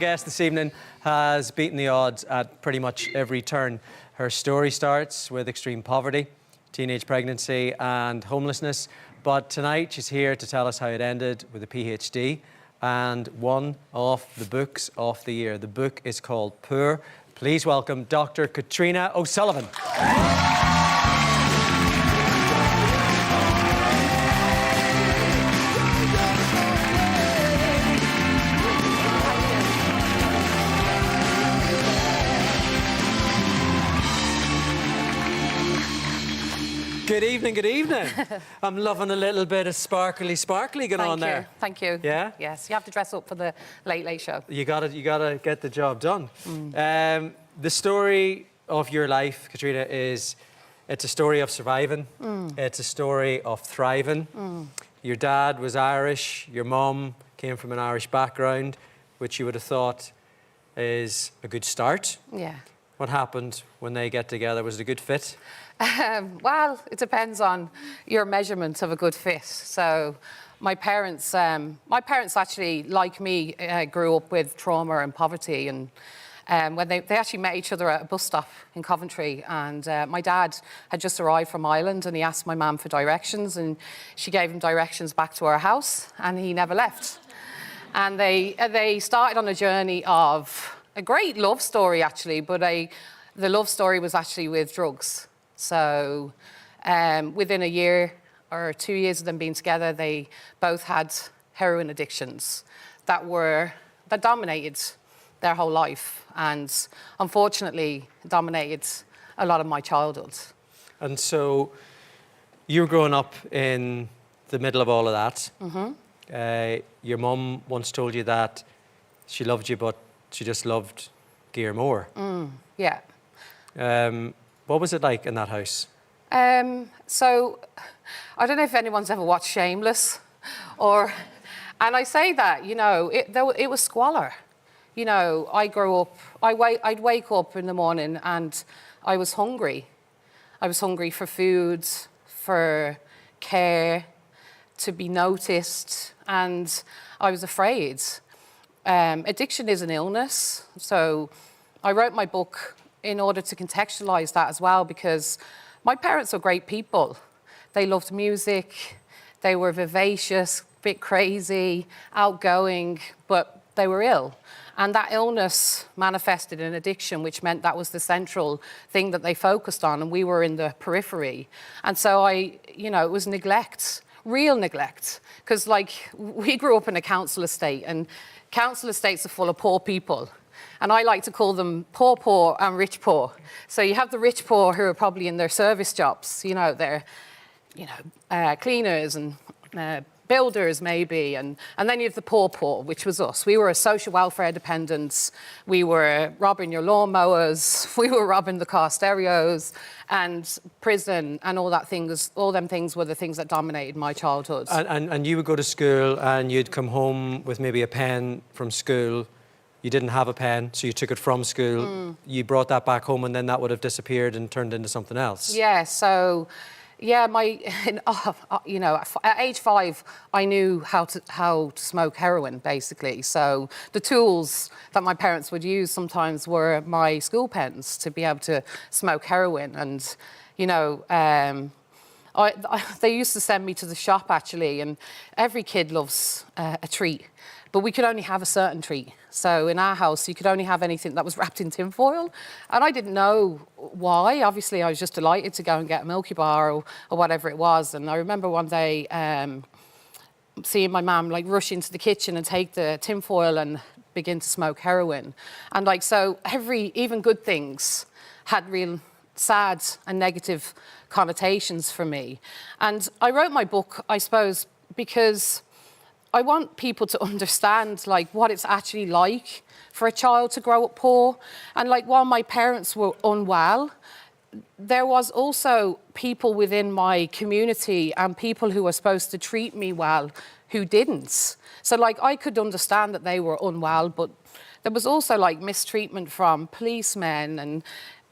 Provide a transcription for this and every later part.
Guest this evening has beaten the odds at pretty much every turn. Her story starts with extreme poverty, teenage pregnancy and homelessness. But tonight she's here to tell us how it ended with a Ph.D. and one of the books of the year. The book is called Poor. Please welcome Dr. Katriona O'Sullivan. Good evening, good evening. I'm loving a little bit of sparkly going on there. Thank you. Yeah? Yes, you have to dress up for the Late Show. You gotta get the job done. The story of your life, Katrina, it's a story of surviving. It's a story of thriving. Your dad was Irish, your mum came from an Irish background, which you would have thought is a good start. Yeah. What happened when they get together? Was it a good fit? Well, it depends on your measurement of a good fit. So my parents actually, like me, grew up with trauma and poverty. And when they actually met each other at a bus stop in Coventry. And my dad had just arrived from Ireland and he asked my mum for directions. And she gave him directions back to our house and he never left. And they started on a journey of a great love story, actually, but the love story was actually with drugs. So within a year or 2 years of them being together, they both had heroin addictions that dominated their whole life and unfortunately dominated a lot of my childhood. And so you were growing up in the middle of all of that. Your mum once told you that she loved you, but she just loved gear more. Yeah. What was it like in that house? So, I don't know if anyone's ever watched Shameless, and I say that, you know, it was squalor. You know, I'd wake up in the morning and I was hungry. I was hungry for food, for care, to be noticed, and I was afraid. Addiction is an illness, so I wrote my book in order to contextualize that as well, because my parents were great people. They loved music, they were vivacious, a bit crazy, outgoing, but they were ill. And that illness manifested in addiction, which meant that was the central thing that they focused on, and we were in the periphery. And so it was neglect, real neglect, because we grew up in a council estate, and council estates are full of poor people. And I like to call them poor and rich poor. So you have the rich poor who are probably in their service jobs, they're, cleaners and builders maybe, and then you have the poor, which was us. We were social welfare dependents. We were robbing your lawnmowers. We were robbing the car stereos, and prison and all them things were the things that dominated my childhood. And you would go to school and you'd come home with maybe a pen from school. You didn't have a pen, so you took it from school. You brought that back home, and then that would have disappeared and turned into something else. Yeah, so, yeah, at age 5, I knew how to smoke heroin, basically. So the tools that my parents would use sometimes were my school pens to be able to smoke heroin. And, they used to send me to the shop, actually, and every kid loves a treat. But we could only have a certain treat. So in our house, you could only have anything that was wrapped in tinfoil. And I didn't know why. Obviously, I was just delighted to go and get a Milky Bar or whatever it was. And I remember one day seeing my mum rush into the kitchen and take the tinfoil and begin to smoke heroin. And so even good things had real sad and negative connotations for me. And I wrote my book, I suppose, because I want people to understand what it's actually like for a child to grow up poor. And while my parents were unwell, there was also people within my community and people who were supposed to treat me well who didn't. So I could understand that they were unwell, but there was also mistreatment from policemen and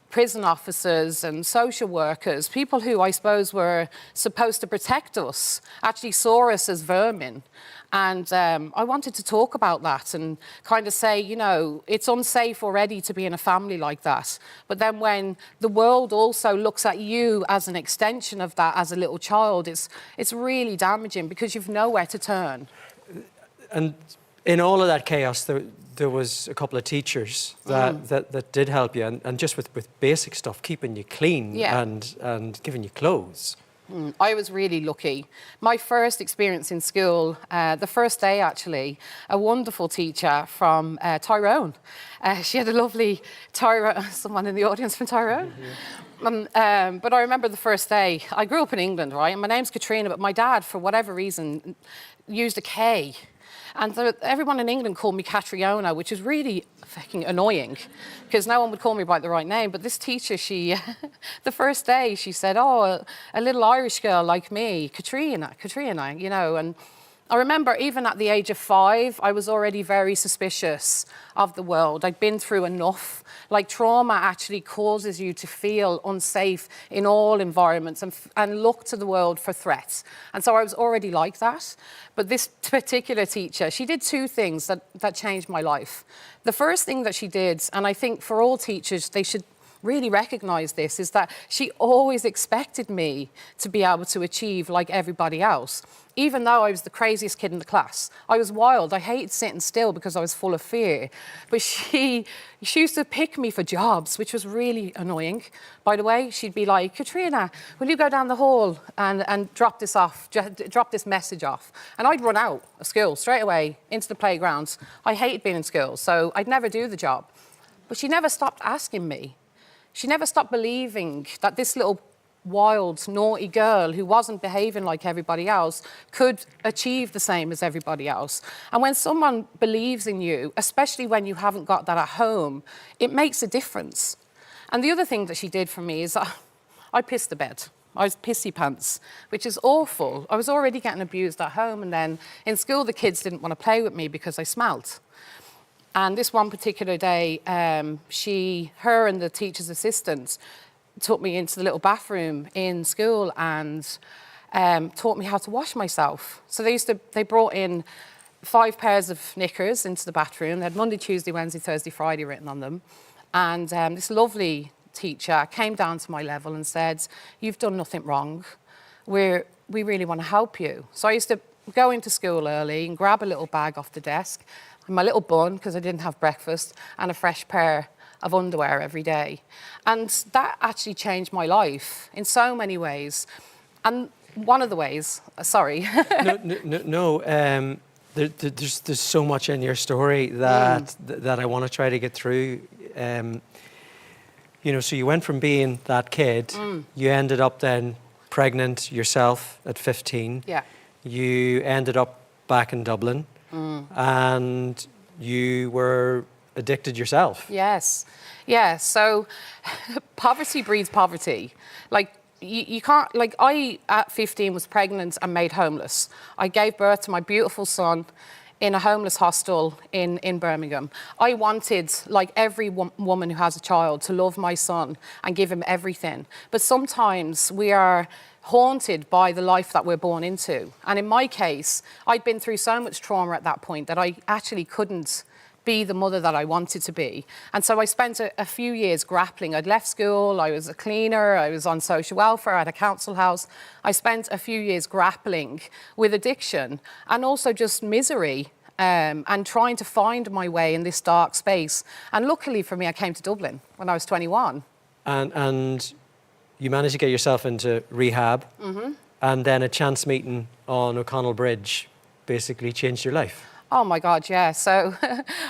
prison officers and social workers, people who I suppose were supposed to protect us, actually saw us as vermin. And I wanted to talk about that and kind of say, you know, it's unsafe already to be in a family like that. But then when the world also looks at you as an extension of that as a little child, it's really damaging because you've nowhere to turn. And in all of that chaos, there was a couple of teachers that did help you, and just with basic stuff, keeping you clean and giving you clothes. I was really lucky. My first experience in school, the first day actually, a wonderful teacher from Tyrone. She had a lovely Tyrone, someone in the audience from Tyrone? Yeah. But I remember the first day, I grew up in England, right? And my name's Katrina, but my dad, for whatever reason, used a K. And everyone in England called me Katriona, which is really fucking annoying because no one would call me by the right name. But this teacher, she, the first day, she said, oh, a little Irish girl like me, Katrina, you know. And I remember even at the age of 5, I was already very suspicious of the world. I'd been through enough. Like, trauma actually causes you to feel unsafe in all environments and look to the world for threats. And so I was already like that. But this particular teacher, she did 2 things that changed my life. The first thing that she did, and I think for all teachers, they should really recognize this, is that she always expected me to be able to achieve like everybody else. Even though I was the craziest kid in the class. I was wild. I hated sitting still because I was full of fear. But she used to pick me for jobs, which was really annoying. By the way, she'd be like, Katrina, will you go down the hall and drop this off, drop this message off? And I'd run out of school straight away into the playgrounds. I hated being in school, so I'd never do the job. But she never stopped asking me. She never stopped believing that this little wild, naughty girl who wasn't behaving like everybody else could achieve the same as everybody else. And when someone believes in you, especially when you haven't got that at home, it makes a difference. And the other thing that she did for me is I pissed the bed. I was pissy pants, which is awful. I was already getting abused at home, and then in school the kids didn't want to play with me because I smelt. And this one particular day, her and the teacher's assistant took me into the little bathroom in school and taught me how to wash myself. So they brought in 5 pairs of knickers into the bathroom. They had Monday, Tuesday, Wednesday, Thursday, Friday written on them. And this lovely teacher came down to my level and said, you've done nothing wrong. We really want to help you. So I used to go into school early and grab a little bag off the desk, and my little bun, because I didn't have breakfast, and a fresh pair of underwear every day. And that actually changed my life in so many ways. And one of the ways, sorry. There's so much in your story that I want to try to get through. You know, so you went from being that kid, you ended up then pregnant yourself at 15. Yeah. You ended up back in Dublin, and you were addicted yourself. Yes. Yeah. So poverty breeds poverty. Like, you can't, like, I at 15 was pregnant and made homeless. I gave birth to my beautiful son in a homeless hostel in Birmingham. I wanted, like every woman who has a child, to love my son and give him everything. But sometimes we are haunted by the life that we're born into. And in my case, I'd been through so much trauma at that point that I actually couldn't be the mother that I wanted to be. And so I spent a few years grappling. I'd left school, I was a cleaner, I was on social welfare at a council house. I spent a few years grappling with addiction and also just misery and trying to find my way in this dark space. And luckily for me, I came to Dublin when I was 21. And you managed to get yourself into rehab, and then a chance meeting on O'Connell Bridge basically changed your life. Oh my God, yeah. So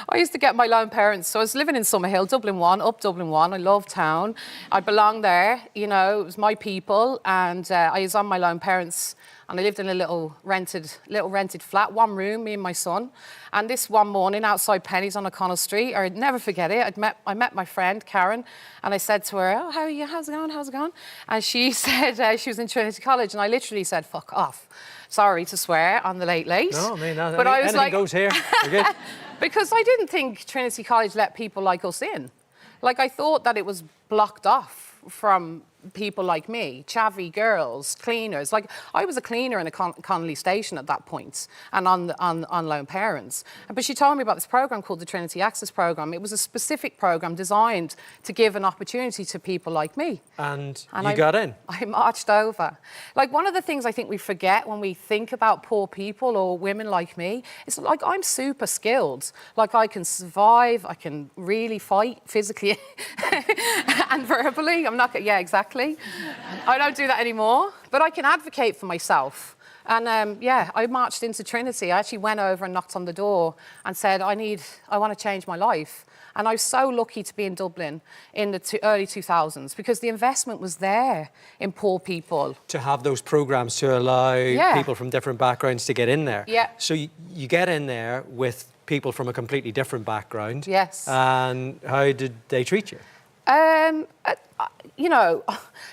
I used to get my lone parents. So I was living in Summerhill, Dublin 1, up Dublin 1. I love town. I belonged there, you know, it was my people. And I was on my lone parents, and I lived in a little rented flat, 1 room, me and my son. And this one morning outside Penny's on O'Connell Street, I'd never forget it. I met my friend, Karen, and I said to her, oh, how are you? How's it going? How's it going? And she said she was in Trinity College, and I literally said, fuck off. Sorry to swear on the late. No, I mean, but I was anything goes here. You're good. Because I didn't think Trinity College let people like us in. Like, I thought that it was blocked off from people like me, chavvy girls, cleaners. Like, I was a cleaner in a Connolly station at that point, and on lone parents. But she told me about this program called the Trinity Access Program. It was a specific program designed to give an opportunity to people like me. And you got in? I marched over. Like, one of the things I think we forget when we think about poor people or women like me is, like, I'm super skilled. Like, I can survive, I can really fight physically and verbally. I'm not, yeah, exactly. I don't do that anymore, but I can advocate for myself. And yeah, I marched into Trinity. I actually went over and knocked on the door and said, I want to change my life. And I was so lucky to be in Dublin in the early 2000s because the investment was there in poor people. To have those programs to allow people from different backgrounds to get in there. Yeah. So you get in there with people from a completely different background. Yes. And how did they treat you? You know,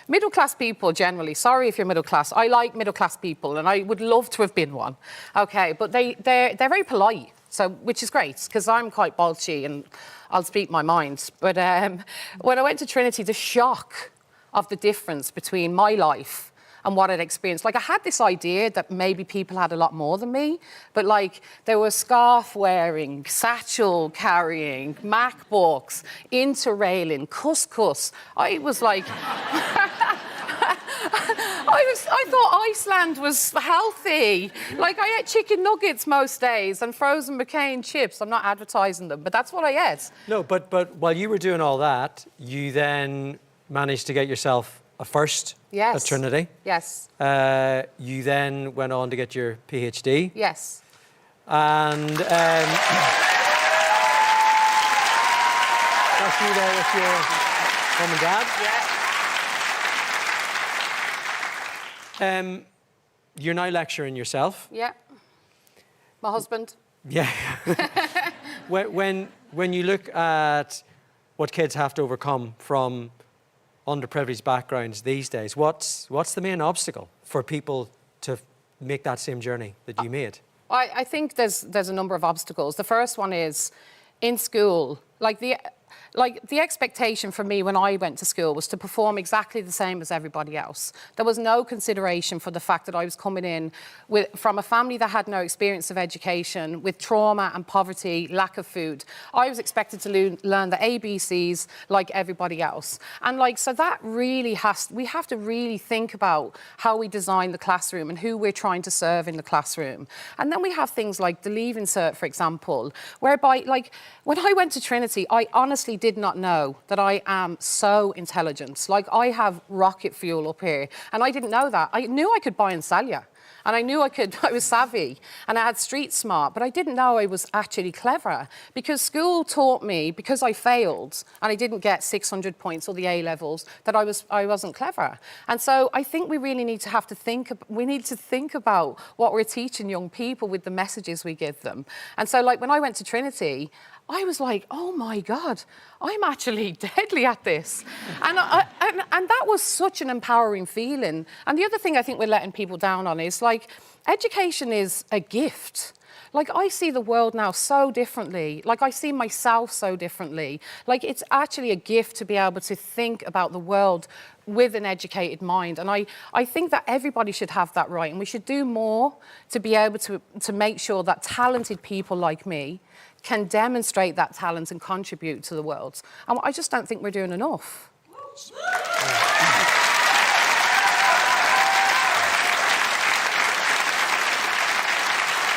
middle-class people generally, sorry if you're middle class, I like middle-class people and I would love to have been one, okay, but they're very polite, so, which is great, because I'm quite bolshy and I'll speak my mind. But when I went to Trinity, the shock of the difference between my life and what I'd experienced. Like, I had this idea that maybe people had a lot more than me, but like, there were scarf wearing, satchel carrying, MacBooks, interrailing, couscous. I was like, I thought Iceland was healthy. Like, I ate chicken nuggets most days and frozen McCain chips. I'm not advertising them, but that's what I ate. No, but while you were doing all that, you then managed to get yourself a first at Trinity. Yes. You then went on to get your Ph.D. Yes. And that's you there with your mum and dad. Yeah. You're now lecturing yourself. Yeah. My husband. Yeah. when you look at what kids have to overcome from underprivileged backgrounds these days, what's the main obstacle for people to make that same journey that you made? I think there's a number of obstacles. The first one is in school, like the expectation for me when I went to school was to perform exactly the same as everybody else. There was no consideration for the fact that I was coming in from a family that had no experience of education, with trauma and poverty, lack of food. I was expected to learn the ABCs like everybody else. And like, so that really we have to really think about how we design the classroom and who we're trying to serve in the classroom. And then we have things like the Leave Insert, for example, whereby, like, when I went to Trinity, I honestly did not know that I am so intelligent. Like, I have rocket fuel up here, and I didn't know that. I knew I could buy and sell you, and I knew I was savvy, and I had street smart, but I didn't know I was actually clever, because school taught me, because I failed, and I didn't get 600 points or the A-levels, that I wasn't clever. And so I think we really need to think about what we're teaching young people with the messages we give them. And so, like, when I went to Trinity, I was like, oh my God, I'm actually deadly at this. And that was such an empowering feeling. And the other thing I think we're letting people down on is, like, education is a gift. Like, I see the world now so differently. Like, I see myself so differently. Like, it's actually a gift to be able to think about the world with an educated mind. And I think that everybody should have that right. And we should do more to be able to make sure that talented people like me can demonstrate that talent and contribute to the world. And I just don't think we're doing enough.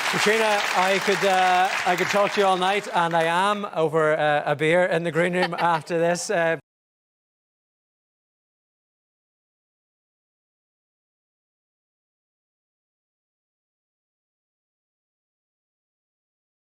Katrina, I could talk to you all night, and I am over a beer in the green room after this.